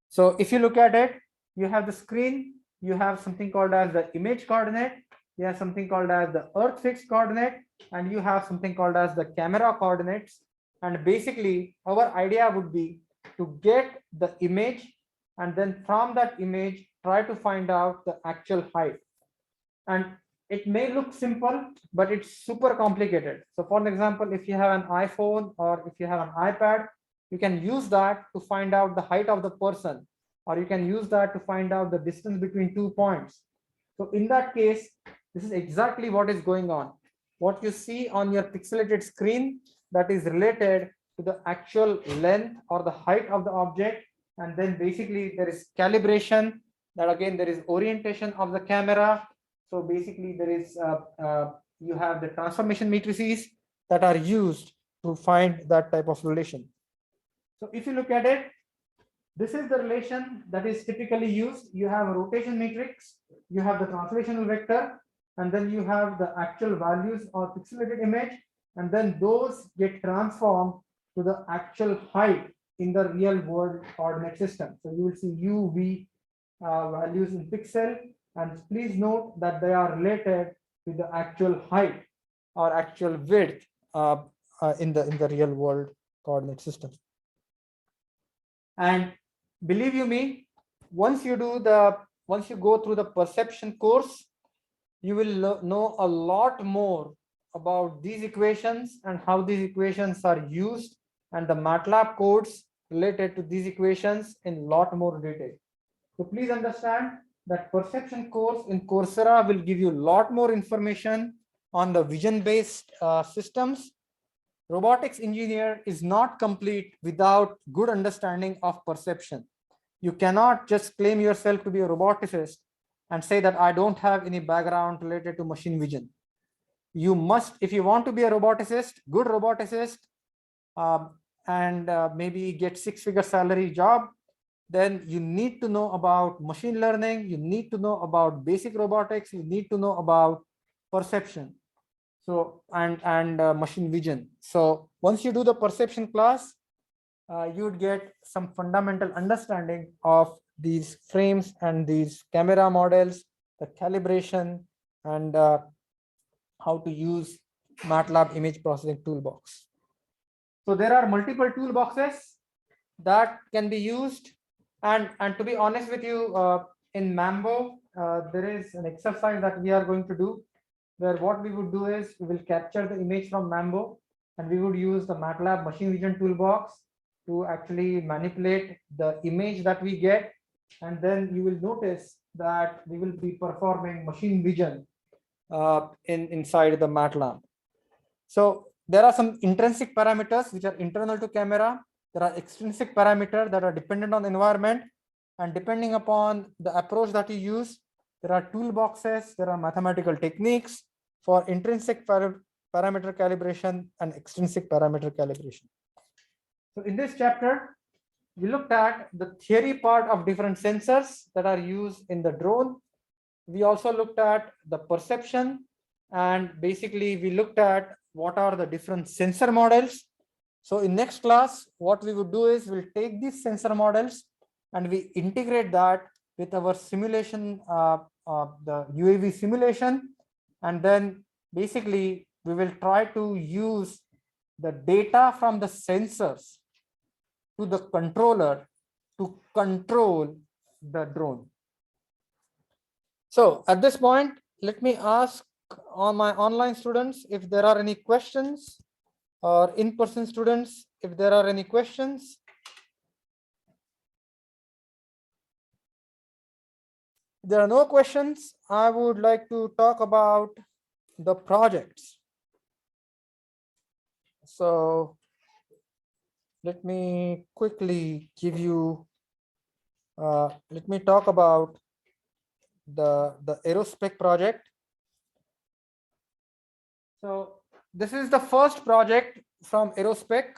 So if you look at it, you have the screen, you have something called as the image coordinate, you have something called as the earth fixed coordinate, and you have something called as the camera coordinates. And basically our idea would be to get the image and then from that image try to find out the actual height. And it may look simple, but it's super complicated. So for example, if you have an iPhone or if you have an iPad, you can use that to find out the height of the person, or you can use that to find out the distance between 2 points. So in that case, this is exactly what is going on. What you see on your pixelated screen, that is related to the actual length or the height of the object. And then basically there is calibration, that again there is orientation of the camera. So basically there is you have the transformation matrices that are used to find that type of relation. So if you look at it, this is the relation that is typically used. You have a rotation matrix, you have the translational vector, and then you have the actual values or pixelated image, and then those get transformed to the actual height in the real world coordinate system. So you will see U, V values in pixel, and please note that they are related to the actual height or actual width in the real world coordinate system. And believe you me, once you go through the perception course, you will know a lot more about these equations and how these equations are used and the MATLAB codes related to these equations in a lot more detail. So please understand that perception course in Coursera will give you a lot more information on the vision-based systems. Robotics engineer is not complete without good understanding of perception. You cannot just claim yourself to be a roboticist and say that I don't have any background related to machine vision. You must, if you want to be a roboticist, good roboticist, and maybe get 6-figure salary job, then you need to know about machine learning, you need to know about basic robotics, you need to know about perception. So and machine vision. So once you do the perception class, you would get some fundamental understanding of these frames and these camera models, the calibration, and how to use MATLAB image processing toolbox. So there are multiple toolboxes that can be used, and to be honest with you, in Mambo there is an exercise that we are going to do, where what we would do is we will capture the image from Mambo and we would use the MATLAB machine vision toolbox to actually manipulate the image that we get, and then you will notice that we will be performing machine vision inside the MATLAB. So there are some intrinsic parameters which are internal to camera. There are extrinsic parameters that are dependent on the environment, and depending upon the approach that you use, there are toolboxes, there are mathematical techniques for intrinsic parameter calibration and extrinsic parameter calibration. So in this chapter, we looked at the theory part of different sensors that are used in the drone. We also looked at the perception, and basically we looked at what are the different sensor models. So in next class, what we would do is we'll take these sensor models and we integrate that with our simulation, the UAV simulation, and then basically we will try to use the data from the sensors to the controller to control the drone. So at this point, let me ask all my online students if there are any questions, or in-person students if there are any questions. there are no questions, I would like to talk about the projects. So let me quickly give you, let me talk about the Aerospec project. So this is the first project from Aerospec,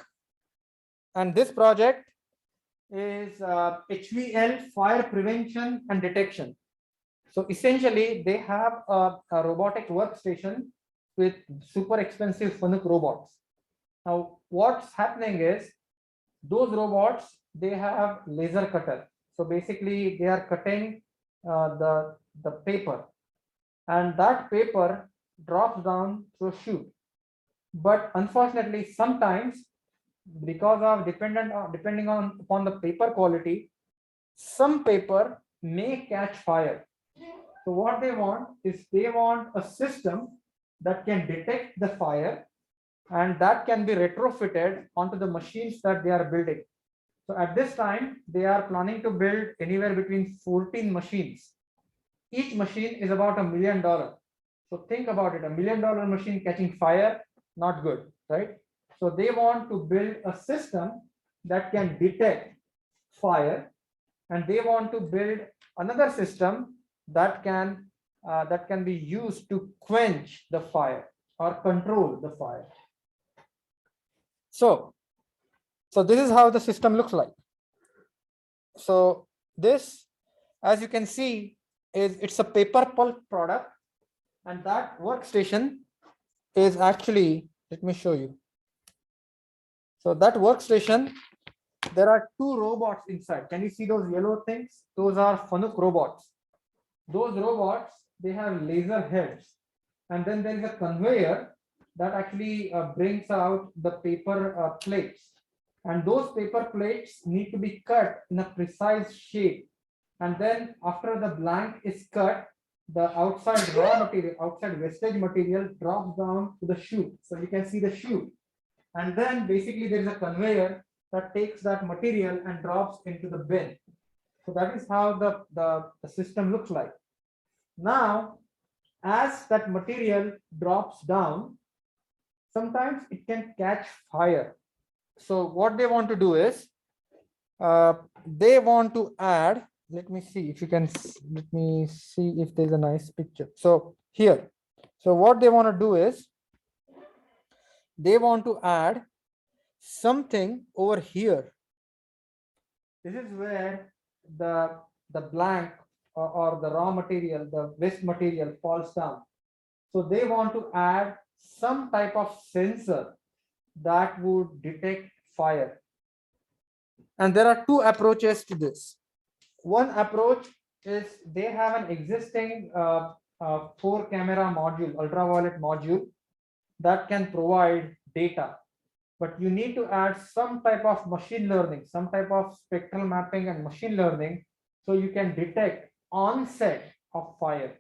and this project is HVL fire prevention and detection. So essentially, they have a robotic workstation with super expensive Fanuc robots. Now, what's happening is those robots, they have laser cutter. So basically, they are cutting the paper, and that paper drops down through a chute. But unfortunately, sometimes because of depending on upon the paper quality, some paper may catch fire. So what they want is they want a system that can detect the fire, and that can be retrofitted onto the machines that they are building. So at this time, they are planning to build anywhere between 14 machines. Each machine is about $1 million. So think about it, $1 million machine catching fire, not good, right? So they want to build a system that can detect fire, and they want to build another system that can be used to quench the fire or control the fire. So this is how the system looks like. So this, as you can see, it's a paper pulp product, and that workstation is actually, let me show you. So that workstation, there are 2 robots inside. Can you see those yellow things? Those are Fanuc robots. Those robots, they have laser heads, and then there is a conveyor that actually brings out the paper plates, and those paper plates need to be cut in a precise shape. And then after the blank is cut, the outside raw material, outside wastage material drops down to the chute. So you can see the chute, and then basically there is a conveyor that takes that material and drops into the bin. So that is how the system looks like. Now, as that material drops down, sometimes it can catch fire. So what they want to do is, they want to add, let me see if you can, let me see if there's a nice picture. So here, so what they want to do is, they want to add something over here. This is where the blank or the raw material, the waste material falls down. So they want to add some type of sensor that would detect fire. And there are 2 approaches to this. One approach is they have an existing 4-camera module, ultraviolet module, that can provide data. But you need to add some type of machine learning, some type of spectral mapping and machine learning, so you can detect onset of fire.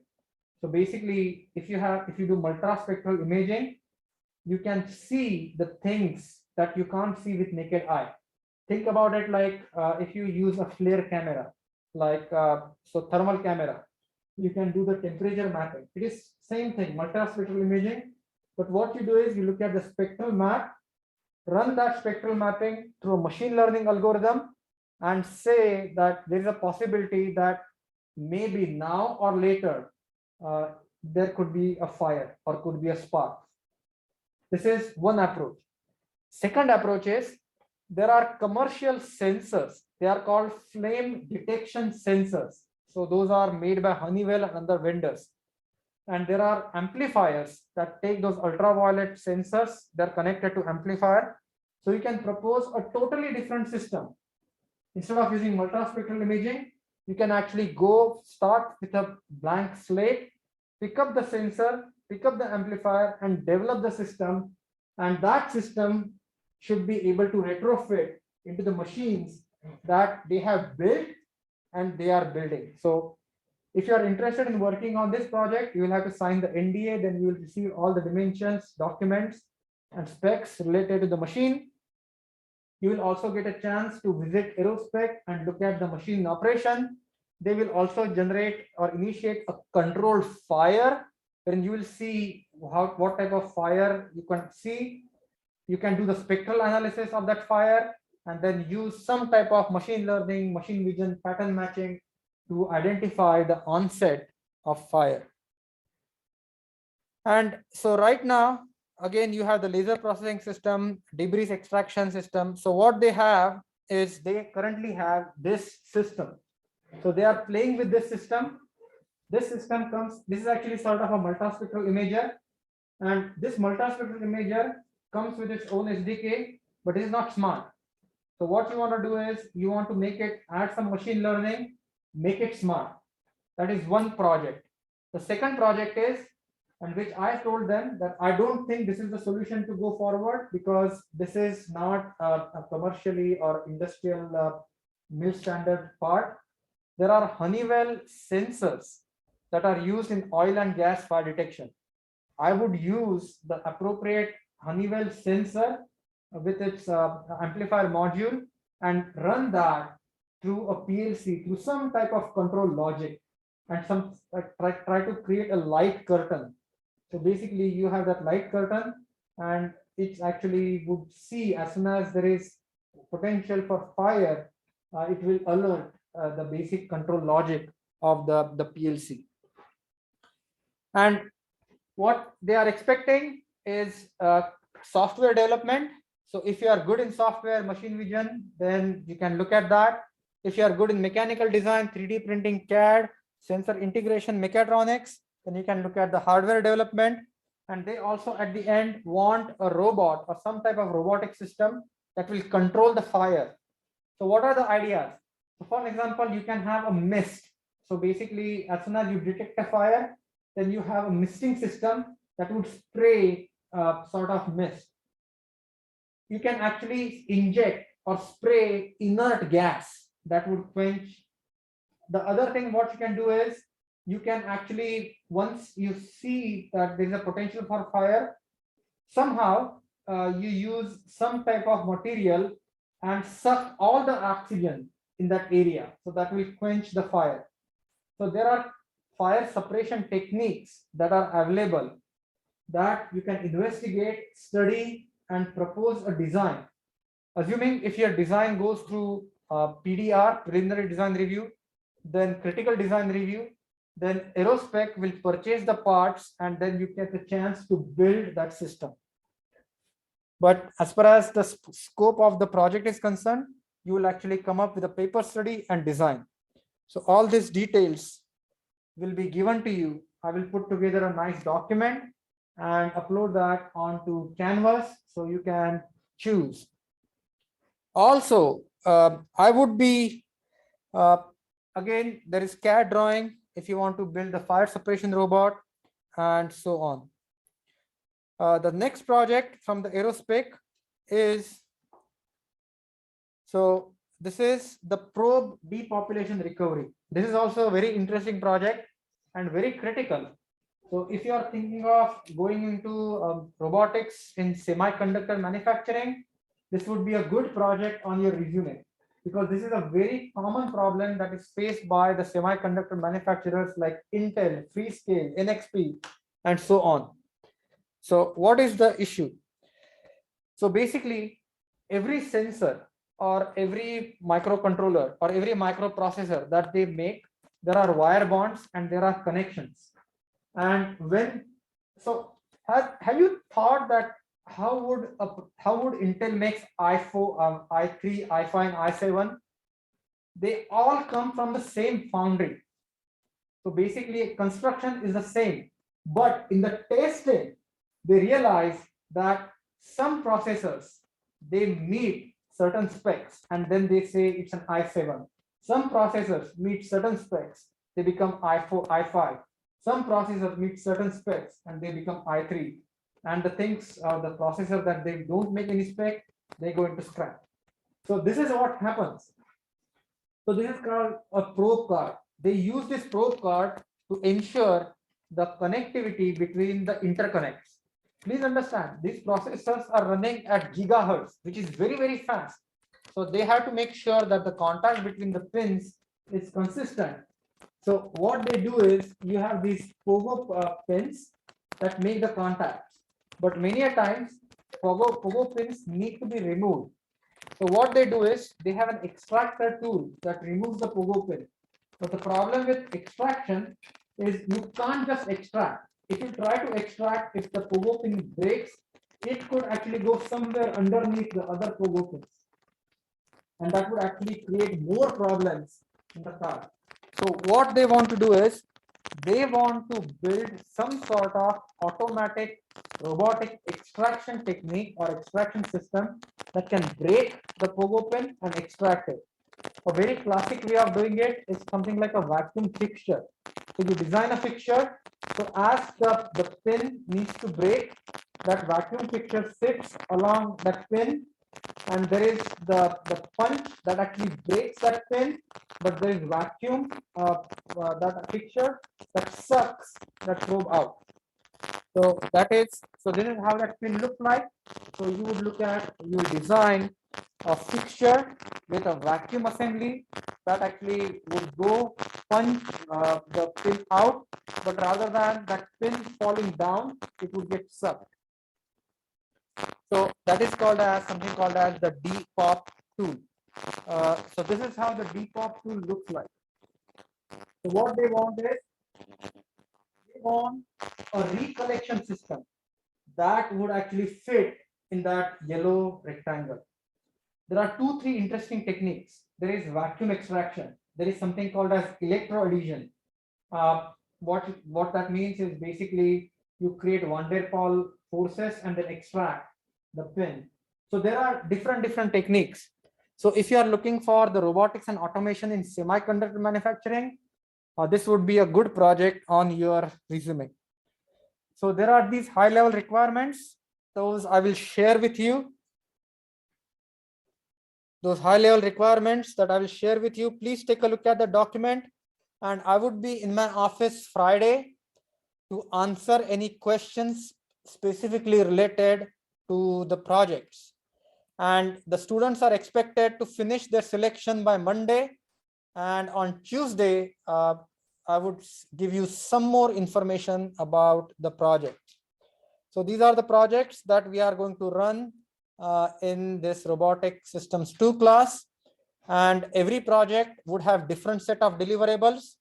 So basically, if you do multispectral imaging, you can see the things that you can't see with naked eye. Think about it like if you use a flare camera, like so thermal camera, you can do the temperature mapping. It is same thing, multispectral imaging. But what you do is you look at the spectral map, run that spectral mapping through a machine learning algorithm, and say that there is a possibility that maybe now or later there could be a fire or could be a spark. This is one approach. Second approach is, there are commercial sensors. They are called flame detection sensors. So those are made by Honeywell and other vendors. And there are amplifiers that take those ultraviolet sensors, they're connected to amplifier. So you can propose a totally different system. Instead of using multispectral imaging, you can actually go start with a blank slate, pick up the sensor, pick up the amplifier, and develop the system. And that system should be able to retrofit into the machines that they have built and they are building. So if you are interested in working on this project, you will have to sign the NDA, then you will receive all the dimensions, documents, and specs related to the machine. You will also get a chance to visit Aerospec and look at the machine in operation. they will also generate or initiate a controlled fire, and you will see what type of fire you can see. You can do the spectral analysis of that fire and then use some type of machine learning, machine vision, pattern matching to identify the onset of fire. And so right now, again, you have the laser processing system, debris extraction system. So what they have is they currently have this system. So they are playing with this system. This system comes, this is actually sort of a multispectral imager. And this multispectral imager comes with its own SDK, but it is not smart. So what you want to do is you want to make it, add some machine learning, make it smart. That is one project. The second project is, and which I told them that I don't think this is the solution to go forward because this is not a commercially or industrial mill standard part. There are Honeywell sensors that are used in oil and gas fire detection. I would use the appropriate Honeywell sensor with its amplifier module and run that through a PLC, through some type of control logic, and some try to create a light curtain. So basically you have that light curtain and it actually would see as soon as there is potential for fire, it will alert the basic control logic of the PLC. And what they are expecting is software development. So if you are good in software, machine vision, then you can look at that. If you are good in mechanical design, 3D printing, CAD, sensor integration, mechatronics, then you can look at the hardware development. And they also at the end want a robot or some type of robotic system that will control the fire. So what are the ideas? So for example, you can have a mist. So basically, as soon as you detect a fire, then you have a misting system that would spray sort of mist. You can actually inject or spray inert gas that would quench. The other thing what you can do is you can actually, once you see that there is a potential for fire, somehow you use some type of material and suck all the oxygen in that area. So that will quench the fire. So there are fire suppression techniques that are available that you can investigate, study, and propose a design. Assuming if your design goes through PDR, preliminary design review, then critical design review, then Aerospec will purchase the parts and then you get a chance to build that system. But as far as the scope of the project is concerned, you will actually come up with a paper study and design. So all these details will be given to you. I will put together a nice document and upload that onto Canvas so you can choose. Also, I would be, again, there is CAD drawing if you want to build the fire suppression robot and so on. The next project from the Aerospec is, so this is the probe depopulation recovery. This is also a very interesting project and very critical. So if you are thinking of going into robotics in semiconductor manufacturing, this would be a good project on your resume, because this is a very common problem that is faced by the semiconductor manufacturers like Intel, Freescale, NXP, and so on. So what is the issue? So basically, every sensor or every microcontroller or every microprocessor that they make, there are wire bonds and there are connections. And when, so have you thought that how would Intel makes i4, i3, i5, and i7? They all come from the same foundry. So basically, construction is the same, but in the testing, they realize that some processors, they meet certain specs and then they say it's an i7. Some processors meet certain specs, they become i4, i5. Some processors meet certain specs and they become i3. And the things, the processor that they don't make any spec, they go into scrap. So this is what happens. So this is called a probe card. They use this probe card to ensure the connectivity between the interconnects. Please understand, these processors are running at gigahertz, which is very, very fast. So they have to make sure that the contact between the pins is consistent. So what they do is you have these pogo pins that make the contacts, but many a times pogo pins need to be removed. So what they do is they have an extractor tool that removes the pogo pin. But the problem with extraction is you can't just extract. If you try to extract, if the pogo pin breaks, it could actually go somewhere underneath the other pogo pins. And that would actually create more problems in the car. So what they want to do is they want to build some sort of automatic robotic extraction technique or extraction system that can break the pogo pin and extract it. A very classic way of doing it is something like a vacuum fixture. So you design a fixture. So as the pin needs to break, that vacuum fixture sits along that pin, and there is the punch that actually breaks that pin, but there is vacuum that fixture that sucks that probe out. So this is how that pin looks like. So you would design a fixture with a vacuum assembly that actually would go punch the pin out, but rather than that pin falling down, it would get sucked. So that is called as something called as the depop tool. So this is how the depop tool looks like. So what they want is they want a recollection system that would actually fit in that yellow rectangle. There are 2-3 interesting techniques. There is vacuum extraction. There is something called as electroadhesion. What that means is basically you create van der Waals forces and then extract the pin. So there are different techniques. So if you are looking for the robotics and automation in semiconductor manufacturing, this would be a good project on your resume. So there are these high level requirements. Those I will share with you. Those high level requirements that I will share with you. Please take a look at the document, and I would be in my office Friday to answer any questions specifically related to the projects. And the students are expected to finish their selection by Monday, and on Tuesday I would give you some more information about the project. So these are the projects that we are going to run in this robotic systems 2 class, and every project would have different set of deliverables.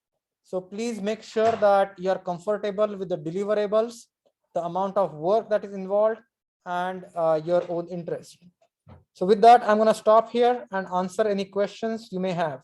So please make sure that you are comfortable with the deliverables, the amount of work that is involved, and your own interest. So with that, I'm going to stop here and answer any questions you may have.